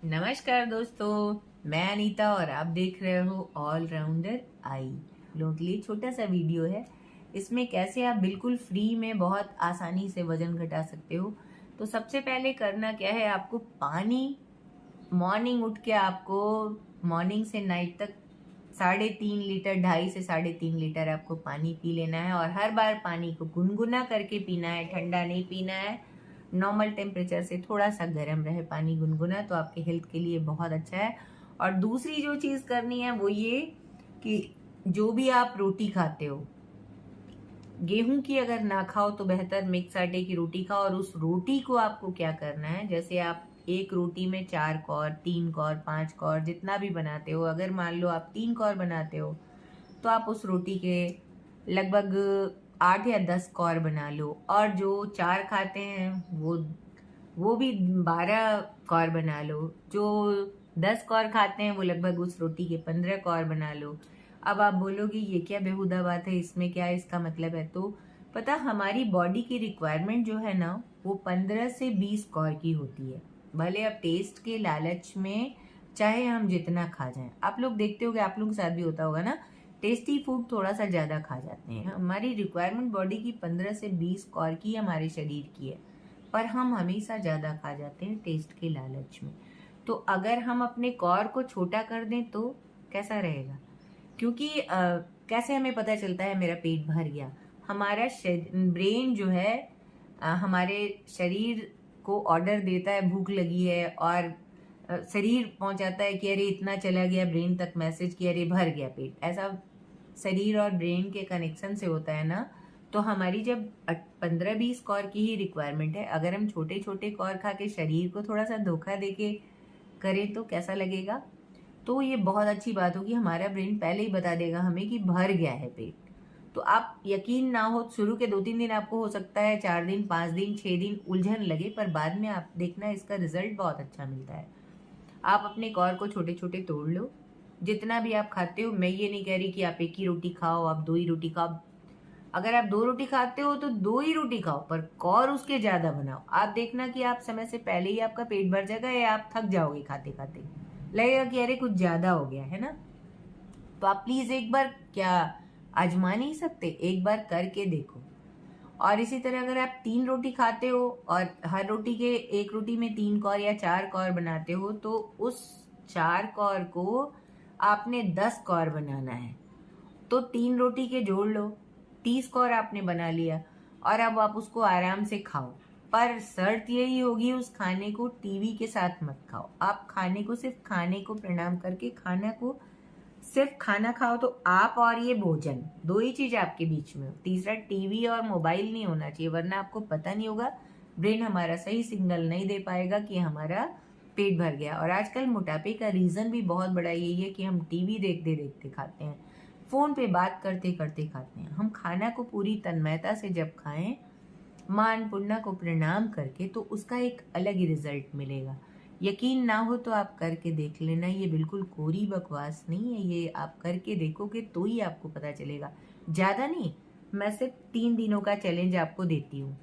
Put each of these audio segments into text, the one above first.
नमस्कार दोस्तों, मैं अनीता और आप देख रहे हो ऑलराउंडर आई। लोगों के लिए छोटा सा वीडियो है। इसमें कैसे आप बिल्कुल फ्री में बहुत आसानी से वजन घटा सकते हो। तो सबसे पहले करना क्या है, आपको पानी मॉर्निंग उठ के आपको मॉर्निंग से नाइट तक 3.5 लीटर 2.5 से 3.5 लीटर आपको पानी पी लेना है। और हर बार पानी को गुनगुना करके पीना है, ठंडा नहीं पीना है। नॉर्मल टेम्परेचर से थोड़ा सा गर्म रहे पानी गुनगुना, तो आपके हेल्थ के लिए बहुत अच्छा है। और दूसरी जो चीज़ करनी है वो ये कि जो भी आप रोटी खाते हो, गेहूं की अगर ना खाओ तो बेहतर मिक्स आटे की रोटी खाओ। और उस रोटी को आपको क्या करना है, जैसे आप एक रोटी में 4 कौर, 3 कौर, 5 कौर जितना भी बनाते हो, अगर मान लो आप 3 कौर बनाते हो तो आप उस रोटी के लगभग 8 या 10 कौर बना लो। और जो 4 खाते हैं वो भी 12 कौर बना लो। जो 10 कौर खाते हैं वो लगभग उस रोटी के 15 कौर बना लो। अब आप बोलोगे ये क्या बेहुदा बात है, इसमें क्या इसका मतलब है। तो पता, हमारी बॉडी की रिक्वायरमेंट जो है ना वो 15 से 20 कौर की होती है। भले अब टेस्ट के लालच में चाहे हम जितना खा जाएं, आप लोग देखते होगे, आप लोग के साथ भी होता होगा ना, टेस्टी फूड थोड़ा सा ज्यादा खा जाते हैं। हमारी रिक्वायरमेंट बॉडी की 15 से 20 कौर की हमारे शरीर की है, पर हम हमेशा ज्यादा खा जाते हैं टेस्ट के लालच में। तो अगर हम अपने कौर को छोटा कर दें तो कैसा रहेगा। क्योंकि कैसे हमें पता चलता है मेरा पेट भर गया, हमारा ब्रेन जो है हमारे शरीर को ऑर्डर देता है भूख लगी है, और शरीर पहुंचाता है कि अरे इतना चला गया, ब्रेन तक मैसेज कि अरे भर गया पेट। ऐसा शरीर और ब्रेन के कनेक्शन से होता है ना। तो हमारी जब 15-20 कौर की ही रिक्वायरमेंट है, अगर हम छोटे छोटे कौर खा के शरीर को थोड़ा सा धोखा देके करें तो कैसा लगेगा। तो ये बहुत अच्छी बात होगी, हमारा ब्रेन पहले ही बता देगा हमें कि भर गया है पेट। तो आप यकीन ना हो, शुरू के 2-3 दिन आपको हो सकता है, 4 दिन, 5 दिन, 6 दिन उलझन लगे, पर बाद में आप देखना इसका रिजल्ट बहुत अच्छा मिलता है। आप अपने कौर को छोटे छोटे तोड़ लो, जितना भी आप खाते हो। मैं ये नहीं कह रही कि आप एक ही रोटी खाओ, आप 2 ही रोटी खाओ। अगर आप 2 रोटी खाते हो तो 2 ही रोटी खाओ, पर कौर उसके ज्यादा बनाओ। आप देखना कि आप समय से पहले ही आपका पेट भर जाएगा, या आप थक जाओगे खाते खाते, लगेगा कि अरे कुछ ज्यादा हो गया है ना। तो आप प्लीज एक बार क्या आजमा नहीं सकते, एक बार करके देखो। और इसी तरह अगर आप 3 रोटी खाते हो और हर रोटी के एक रोटी में 3 कौर या 4 कौर बनाते हो, तो उस 4 कौर को आपने 10 कौर बनाना है। तो 3 रोटी के जोड़ लो, 30 कौर आपने बना लिया। और अब आप उसको आराम से खाओ, पर शर्त यही होगी उस खाने को टीवी के साथ मत खाओ। आप खाने को सिर्फ खाने को प्रणाम करके, खाना को सिर्फ खाना खाओ। तो आप और ये भोजन, दो ही चीज आपके बीच में हो। तीसरा टीवी और मोबाइल नहीं होना चाहिए, वरना आपको पता नहीं होगा, ब्रेन हमारा सही सिग्नल नहीं दे पाएगा कि हमारा पेट भर गया। और आजकल मोटापे का रीजन भी बहुत बड़ा यही है कि हम टीवी देखते देखते खाते हैं, फोन पे बात करते करते खाते हैं। हम खाना को पूरी तन्मयता से जब खाएं, मां अन्नपूर्णा को प्रणाम करके, तो उसका एक अलग ही रिजल्ट मिलेगा। यकीन ना हो तो आप करके देख लेना, ये बिल्कुल कोरी बकवास नहीं है, ये आप करके देखोगे तो ही आपको पता चलेगा। ज्यादा नहीं, मैं सिर्फ 3 दिनों का चैलेंज आपको देती हूँ।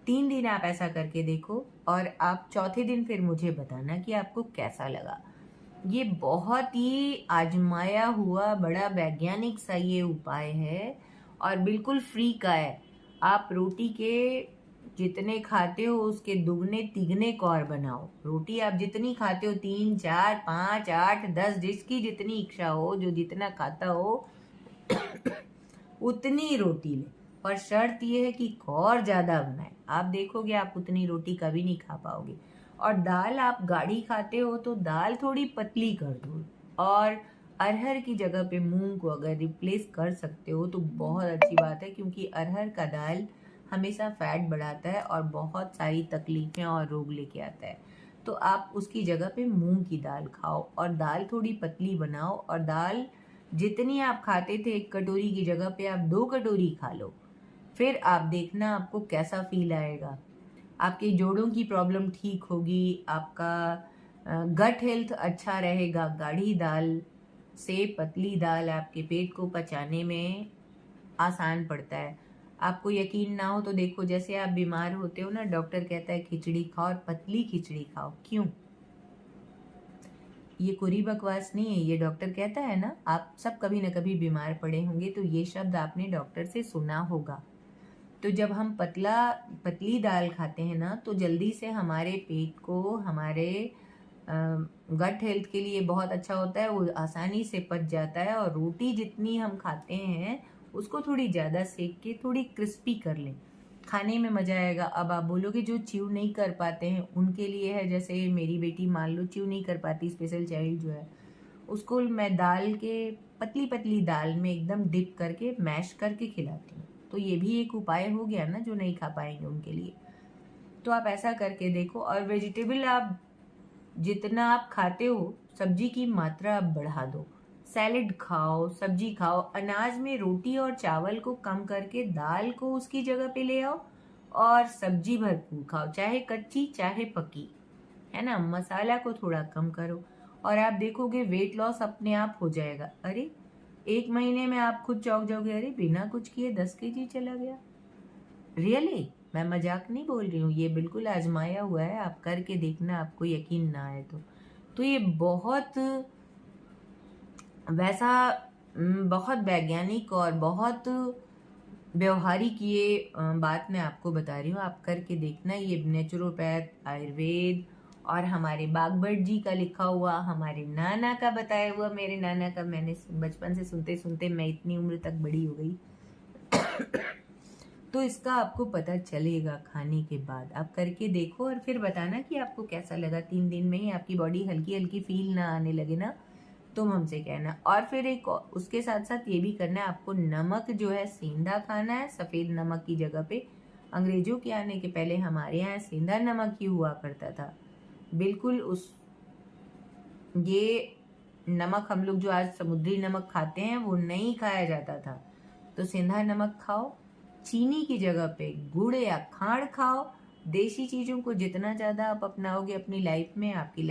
3 दिन आप ऐसा करके देखो, और आप चौथे दिन फिर मुझे बताना कि आपको कैसा लगा। ये बहुत ही आजमाया हुआ बड़ा वैज्ञानिक सा ये उपाय है, और बिल्कुल फ्री का है। आप रोटी के जितने खाते हो उसके दुगने तिगने कौर बनाओ। रोटी आप जितनी खाते हो, 3, 4, 5, 8, 10, जिसकी जितनी इच्छा हो, जो जितना खाता हो उतनी रोटी ले। पर शर्त यह है कि कौर ज्यादा बनाए। आप देखोगे आप उतनी रोटी कभी नहीं खा पाओगे। और दाल आप गाढ़ी खाते हो तो दाल थोड़ी पतली कर दो। और अरहर की जगह पे मूंग को अगर रिप्लेस कर सकते हो तो बहुत अच्छी बात है, क्योंकि अरहर का दाल हमेशा फैट बढ़ाता है और बहुत सारी तकलीफें और रोग लेके आता है। तो आप उसकी जगह पे मूंग की दाल खाओ, और दाल थोड़ी पतली बनाओ। और दाल जितनी आप खाते थे 1 कटोरी की जगह पे आप 2 कटोरी खा लो। फिर आप देखना आपको कैसा फील आएगा। आपके जोड़ों की प्रॉब्लम ठीक होगी, आपका गट हेल्थ अच्छा रहेगा। गाढ़ी दाल से पतली दाल आपके पेट को पचाने में आसान पड़ता है। आपको यकीन ना हो तो देखो, जैसे आप बीमार होते हो ना, डॉक्टर कहता है खिचड़ी खाओ, और पतली खिचड़ी खाओ। क्यों? ये कोरी बकवास नहीं है, ये डॉक्टर कहता है ना, आप सब कभी ना कभी बीमार पड़े होंगे, तो ये शब्द आपने डॉक्टर से सुना होगा। तो जब हम पतली दाल खाते हैं ना, तो जल्दी से हमारे पेट को, हमारे गट हेल्थ के लिए बहुत अच्छा होता है, वो आसानी से पच जाता है। और रोटी जितनी हम खाते हैं उसको थोड़ी ज़्यादा सेक के थोड़ी क्रिस्पी कर लें, खाने में मज़ा आएगा। अब आप बोलोगे जो च्यू नहीं कर पाते हैं उनके लिए है, जैसे मेरी बेटी मान लो च्यू नहीं कर पाती, स्पेशल चाइल्ड जो है, उसको मैं दाल के पतली पतली दाल में एकदम डिप करके मैश करके खिलाती हूँ। तो ये भी एक उपाय हो गया ना, जो नहीं खा पाएंगे उनके लिए। तो आप ऐसा करके देखो। और वेजिटेबल आप जितना आप खाते हो, सब्जी की मात्रा आप बढ़ा दो। सैलेड खाओ, सब्जी खाओ, अनाज में रोटी और चावल को कम करके दाल को उसकी जगह पे ले आओ, और सब्जी भरपूर खाओ, चाहे कच्ची चाहे पकी, है ना। मसाला को थोड़ा कम करो और आप देखोगे वेट लॉस अपने आप हो जाएगा। अरे 1 महीने में आप खुद चौंक जाओगे, अरे बिना कुछ किए 10 kg चला गया। रियली, मैं मजाक नहीं बोल रही हूँ, ये बिल्कुल आजमाया हुआ है, आप करके देखना, आपको यकीन ना आए तो ये बहुत वैसा बहुत वैज्ञानिक और बहुत व्यवहारिक ये बात मैं आपको बता रही हूँ, आप करके देखना। ये नेचुरोपैथ, आयुर्वेद और हमारे बागभट्ट जी का लिखा हुआ, हमारे नाना का बताया हुआ, मेरे नाना का मैंने बचपन से सुनते सुनते मैं इतनी उम्र तक बड़ी हो गई। तो इसका आपको पता चलेगा खाने के बाद। आप करके देखो और फिर बताना कि आपको कैसा लगा। 3 दिन में ही आपकी बॉडी हल्की हल्की फील ना आने लगे ना, तुम हमसे कहना। और फिर एक उसके साथ साथ ये भी करना है, आपको नमक जो है सेंधा खाना है, सफ़ेद नमक की जगह पे। अंग्रेजों के आने के पहले हमारे यहाँ सेंधा नमक ही हुआ करता था, बिल्कुल। ये नमक हम लोग जो आज समुद्री नमक खाते हैं वो नहीं खाया जाता था। तो सेंधा नमक खाओ, चीनी की जगह पे गुड़ या खांड खाओ। देसी चीज़ों को जितना ज़्यादा आप अपनाओगे अपनी लाइफ में, आपकी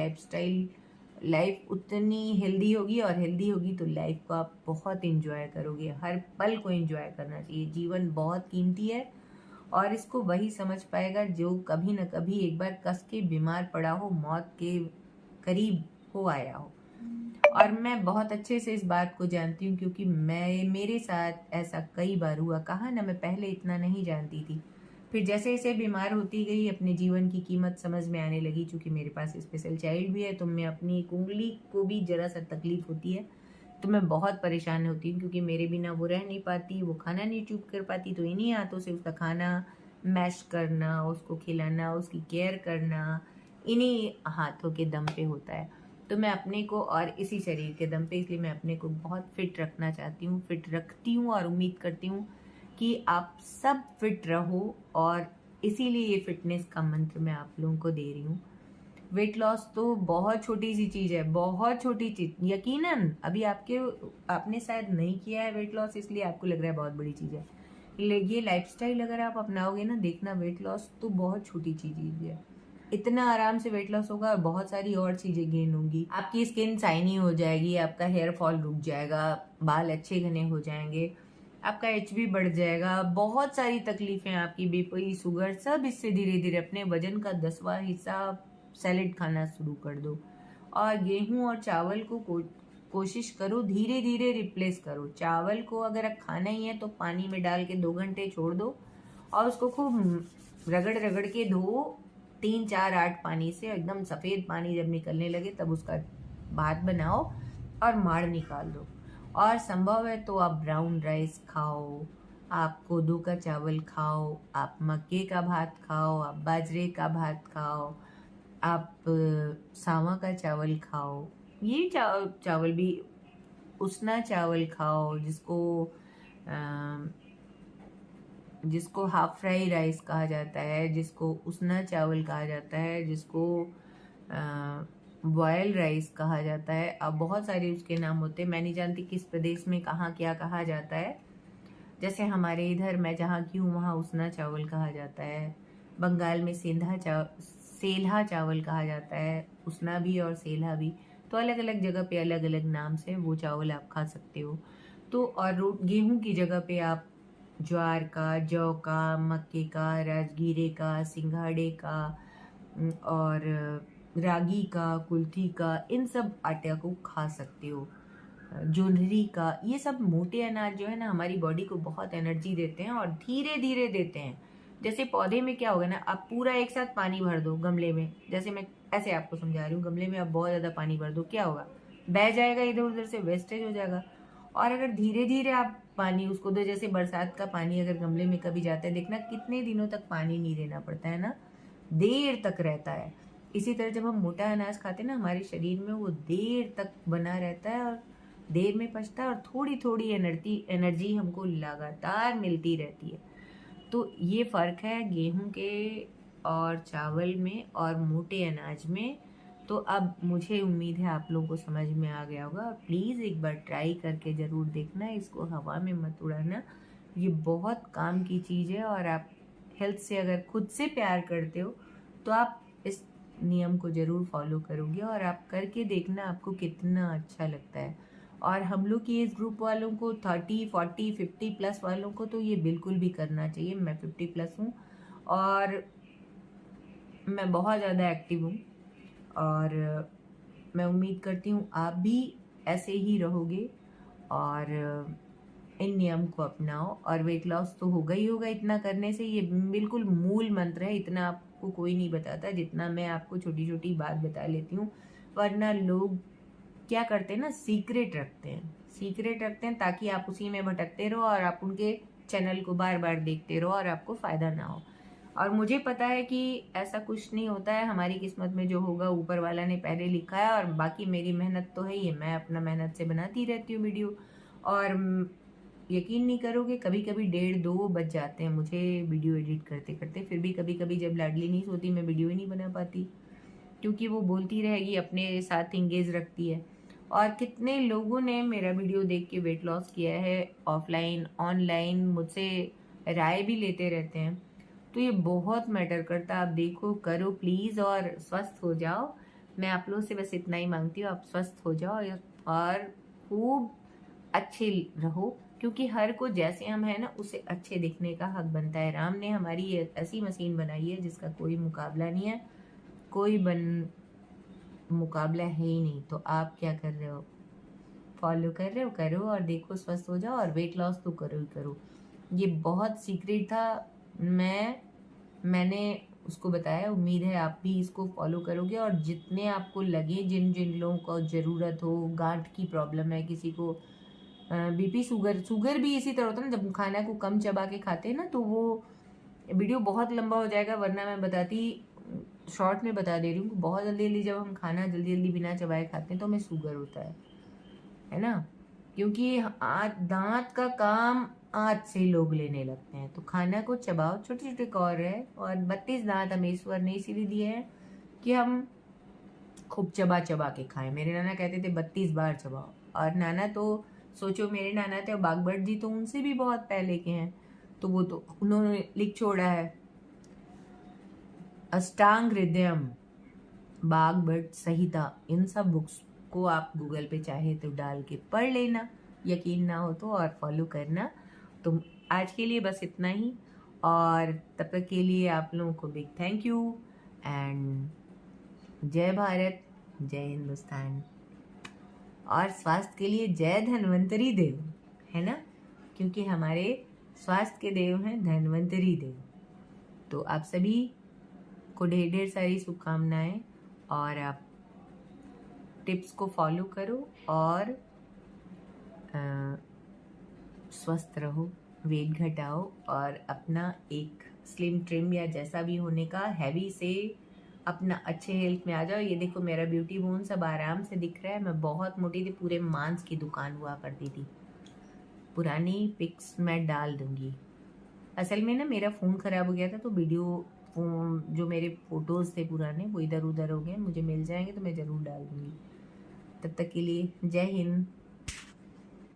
लाइफ उतनी हेल्दी होगी, और हेल्दी होगी तो लाइफ को आप बहुत इंजॉय करोगे। हर पल को इंजॉय करना चाहिए, जीवन बहुत कीमती है। और इसको वही समझ पाएगा जो कभी न कभी एक बार कस के बीमार पड़ा हो, मौत के करीब हो आया हो। और मैं बहुत अच्छे से इस बात को जानती हूँ, क्योंकि मेरे साथ ऐसा कई बार हुआ। कहा ना, मैं पहले इतना नहीं जानती थी, फिर जैसे जैसे बीमार होती गई अपने जीवन की कीमत समझ में आने लगी। चूंकि मेरे पास स्पेशल चाइल्ड भी है, तो मैं अपनी एक उंगली को भी जरा सा तकलीफ होती है तो मैं बहुत परेशान होती हूँ, क्योंकि मेरे बिना वो रह नहीं पाती, वो खाना नहीं चूप कर पाती। तो इन्हीं हाथों से उसका खाना मैश करना, उसको खिलाना, उसकी केयर करना, इन्हीं हाथों के दम पे होता है। तो मैं अपने को, और इसी शरीर के दम पे, इसलिए मैं अपने को बहुत फिट रखना चाहती हूँ, फिट रखती हूँ, और उम्मीद करती हूँ कि आप सब फिट रहो। और इसीलिए ये फिटनेस का मंत्र मैं आप लोगों को दे रही हूँ। वेट लॉस तो बहुत छोटी सी चीज़ है, बहुत छोटी चीज़। यकीनन अभी आपने शायद नहीं किया है वेट लॉस, इसलिए आपको लग रहा है बहुत बड़ी चीज़ है। ये लाइफस्टाइल अगर आप अपनाओगे ना, देखना वेट लॉस तो बहुत छोटी चीज़ है। इतना आराम से वेट लॉस होगा और बहुत सारी और चीज़ें गेन होंगी। आपकी स्किन शाइनी हो जाएगी, आपका हेयर फॉल रुक जाएगा, बाल अच्छे घने हो जाएंगे, आपका HB बढ़ जाएगा, बहुत सारी तकलीफें, आपकी बीपी, शुगर, सब इससे धीरे धीरे। अपने वजन का 10वां हिस्सा सैलेड खाना शुरू कर दो। और गेहूं और चावल को कोशिश करो धीरे धीरे रिप्लेस करो। चावल को अगर खाना ही है तो पानी में डाल के 2 घंटे छोड़ दो, और उसको खूब रगड़ रगड़ के धो, 3, 4, 8 पानी से, एकदम सफ़ेद पानी जब निकलने लगे तब उसका भात बनाओ और माड़ निकाल दो। और संभव है तो आप ब्राउन राइस खाओ, आप कोदू का चावल खाओ, आप मक्के का भात खाओ, आप बाजरे का भात खाओ, आप सावा का चावल खाओ। ये चावल भी, उसना चावल खाओ, जिसको हाफ फ्राई राइस कहा जाता है, जिसको उसना चावल कहा जाता है, जिसको बॉयल राइस कहा जाता है। अब बहुत सारे उसके नाम होते हैं, मैं नहीं जानती किस प्रदेश में कहाँ क्या कहा जाता है। जैसे हमारे इधर, मैं जहाँ की हूँ वहाँ उसना चावल कहा जाता है, बंगाल में सेल्हा चावल कहा जाता है, उसना भी और सेल्हा भी। तो अलग अलग जगह पे अलग अलग नाम से वो चावल आप खा सकते हो। तो और गेहूं की जगह पे आप ज्वार का, जौ का, मक्के का, राजगीरे का, सिंघाड़े का, और रागी का, कुल्थी का, इन सब आटे को खा सकते हो। जोंधरी का, ये सब मोटे अनाज जो है ना हमारी बॉडी को बहुत एनर्जी देते हैं और धीरे धीरे देते हैं। जैसे पौधे में क्या होगा ना, आप पूरा एक साथ पानी भर दो गमले में, जैसे मैं ऐसे आपको समझा रही हूँ, गमले में आप बहुत ज़्यादा पानी भर दो, क्या होगा, बह जाएगा, इधर उधर से वेस्टेज हो जाएगा। और अगर धीरे धीरे आप पानी उसको दो, जैसे बरसात का पानी अगर गमले में कभी जाता है, देखना कितने दिनों तक पानी नहीं देना पड़ता है ना, देर तक रहता है। इसी तरह जब हम मोटा अनाज खाते हैं ना, हमारे शरीर में वो देर तक बना रहता है और देर में पचता है और थोड़ी थोड़ी एनर्जी हमको लगातार मिलती रहती है। तो ये फ़र्क है गेहूं के और चावल में और मोटे अनाज में। तो अब मुझे उम्मीद है आप लोगों को समझ में आ गया होगा। प्लीज़ एक बार ट्राई करके ज़रूर देखना, इसको हवा में मत उड़ाना, ये बहुत काम की चीज़ है। और आप हेल्थ से अगर खुद से प्यार करते हो तो आप इस नियम को ज़रूर फॉलो करोगे और आप करके देखना आपको कितना अच्छा लगता है। और हम लोग की एज ग्रुप वालों को 30, 40, 50 प्लस वालों को तो ये बिल्कुल भी करना चाहिए। मैं 50 प्लस हूँ और मैं बहुत ज़्यादा एक्टिव हूँ और मैं उम्मीद करती हूँ आप भी ऐसे ही रहोगे और इन नियम को अपनाओ। और वेट लॉस तो होगा ही होगा इतना करने से, ये बिल्कुल मूल मंत्र है। इतना आपको कोई नहीं बताता जितना मैं आपको छोटी छोटी बात बता लेती हूँ। वरना लोग क्या करते हैं ना, सीक्रेट रखते हैं ताकि आप उसी में भटकते रहो और आप उनके चैनल को बार बार देखते रहो और आपको फ़ायदा ना हो। और मुझे पता है कि ऐसा कुछ नहीं होता है, हमारी किस्मत में जो होगा ऊपर वाला ने पहले लिखा है। और बाकी मेरी मेहनत तो है ही है, मैं अपना मेहनत से बनाती रहती हूँ वीडियो। और यकीन नहीं करोगे, कभी कभी 1:30-2 बज जाते हैं मुझे वीडियो एडिट करते करते। फिर भी कभी कभी जब लाडली नहीं सोती मैं वीडियो ही नहीं बना पाती, क्योंकि वो बोलती रहेगी, अपने साथ इंगेज रखती है। और कितने लोगों ने मेरा वीडियो देख के वेट लॉस किया है, ऑफलाइन ऑनलाइन मुझसे राय भी लेते रहते हैं। तो ये बहुत मैटर करता है। आप देखो, करो प्लीज़ और स्वस्थ हो जाओ। मैं आप लोगों से बस इतना ही मांगती हूँ, आप स्वस्थ हो जाओ और खूब अच्छे रहो, क्योंकि हर को जैसे हम हैं ना उसे अच्छे दिखने का हक बनता है। राम ने हमारी ये ऐसी मशीन बनाई है जिसका कोई मुकाबला नहीं है, कोई मुकाबला है ही नहीं। तो आप क्या कर रहे हो, फॉलो कर रहे हो, करो और देखो स्वस्थ हो जाओ। और वेट लॉस तो करो ही करो, ये बहुत सीक्रेट था, मैंने उसको बताया। उम्मीद है आप भी इसको फॉलो करोगे। और जितने आपको लगे, जिन जिन लोगों को ज़रूरत हो, गांठ की प्रॉब्लम है किसी को, बीपी, शुगर भी इसी तरह होता है ना, जब खाना को कम चबा के खाते हैं ना, तो वो वीडियो बहुत लंबा हो जाएगा। वरना मैं बताती, शॉर्ट में बता दे रही हूँ, बहुत जल्दी जल्दी जब हम खाना जल्दी जल्दी बिना चबाए खाते हैं तो हमें शुगर होता है ना, क्योंकि दांत का काम आज से लोग लेने लगते हैं। तो खाना को चबाओ, छोटे छोटे कौर है। और 32 दांत हमें ईश्वर ने इसीलिए दिए हैं कि हम खूब चबा चबा के खाएं। मेरे नाना कहते थे 32 बार चबाओ। और नाना तो सोचो, मेरे नाना थे बागभट जी, तो उनसे भी बहुत पहले के हैं, तो वो तो उन्होंने लिख छोड़ा है, अष्टांग हृदयम, बागभट संहिता, इन सब बुक्स को आप गूगल पे चाहे तो डाल के पढ़ लेना, यकीन ना हो तो, और फॉलो करना। तो आज के लिए बस इतना ही, और तब तक के लिए आप लोगों को बिग थैंक यू एंड जय भारत, जय हिंदुस्तान। और स्वास्थ्य के लिए जय धन्वंतरी देव, है ना, क्योंकि हमारे स्वास्थ्य के देव हैं धन्वंतरी देव। तो आप सभी को ढेर ढेर सारी शुभकामनाएं, और आप टिप्स को फॉलो करो और स्वस्थ रहो, वेट घटाओ और अपना एक स्लिम ट्रिम या जैसा भी होने का, हैवी से अपना अच्छे हेल्थ में आ जाओ। ये देखो मेरा ब्यूटी बोन सब आराम से दिख रहा है। मैं बहुत मोटी थी, पूरे मांस की दुकान हुआ करती थी। पुरानी पिक्स मैं डाल दूंगी। असल में ना मेरा फ़ोन ख़राब हो गया था, तो जो मेरे फ़ोटोज़ थे पुराने वो इधर उधर हो गए, मुझे मिल जाएंगे तो मैं ज़रूर डाल दूंगी। तब तक के लिए जय हिंद।